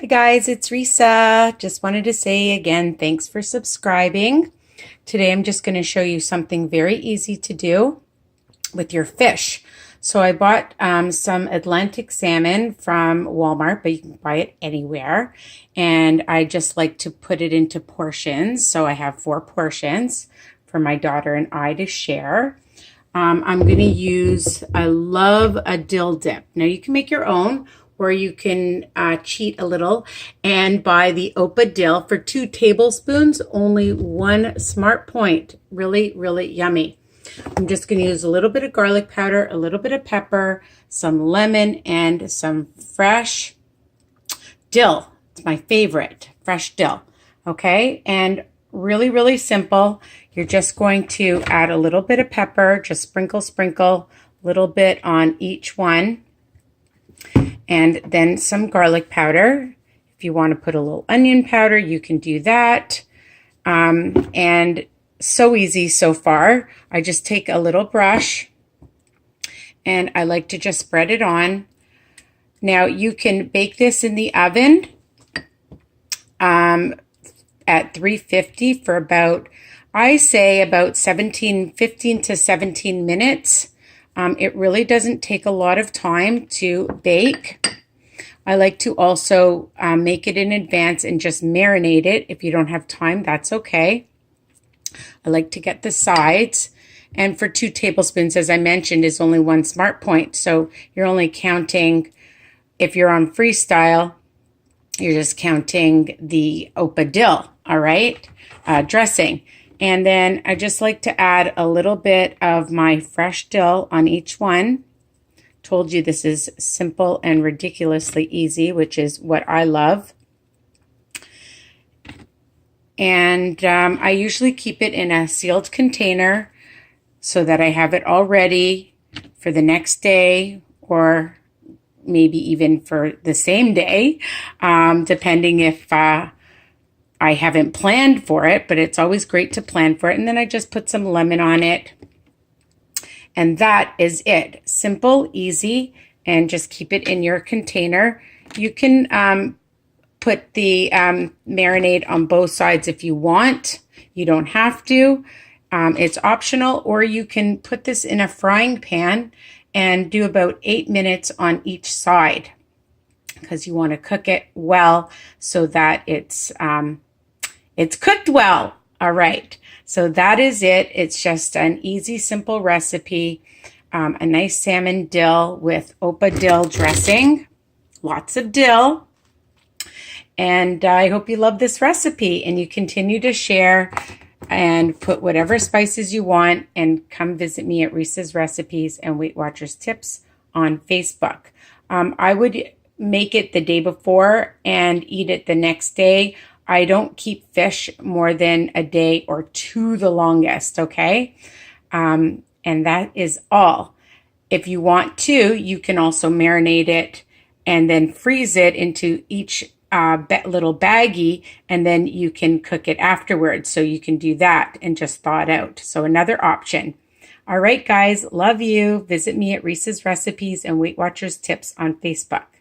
Hi guys, it's Risa. Just wanted to say again, thanks for subscribing. Today I'm just going to show you something very easy to do with your fish. So I bought some Atlantic salmon from Walmart, but you can buy it anywhere. And I just like to put it into portions. So I have 4 portions for my daughter and I to share. I'm going to use, I love a dill dip. Now you can make your own, or you can cheat a little and buy the Opa dill for 2 tablespoons, only 1 smart point. Really, really yummy. I'm just going to use a little bit of garlic powder, a little bit of pepper, some lemon, and some fresh dill. It's my favorite, fresh dill. Okay, and really, really simple. You're just going to add a little bit of pepper, just sprinkle, a little bit on each one. And then some garlic powder. If you want to put a little onion powder, you can do that. And so easy so far. I just take a little brush and I like to just spread it on. Now you can bake this in the oven at 350 for about, I say about 15 to 17 minutes. It really doesn't take a lot of time to bake. I like to also make it in advance and just marinate it. If you don't have time, that's okay. I like to get the sides. And for 2 tablespoons, as I mentioned, is only 1 smart point. So you're only counting, if you're on freestyle, you're just counting the Opa dill, all right, dressing. And then I just like to add a little bit of my fresh dill on each one. Told you this is simple and ridiculously easy, which is what I love. And I usually keep it in a sealed container so that I have it all ready for the next day, or maybe even for the same day, depending if I haven't planned for it, but it's always great to plan for it. And then I just put some lemon on it. And that is it. Simple, easy, and just keep it in your container. You can put the marinade on both sides if you want. You don't have to. It's optional, or you can put this in a frying pan and do about 8 minutes on each side, because you want to cook it well so that it's cooked well. All right. So that is it. It's just an easy, simple recipe. A nice salmon dill with Opa dill dressing. Lots of dill. And I hope you love this recipe and you continue to share and put whatever spices you want, and come visit me at Risa's Recipes and Weight Watchers Tips on Facebook. I would make it the day before and eat it the next day. I don't keep fish more than a day or 2 the longest, okay? And that is all. If you want to, you can also marinate it and then freeze it into each little baggie, and then you can cook it afterwards. So you can do that and just thaw it out. So another option. All right, guys, love you. Visit me at Risa's Recipes and Weight Watchers Tips on Facebook.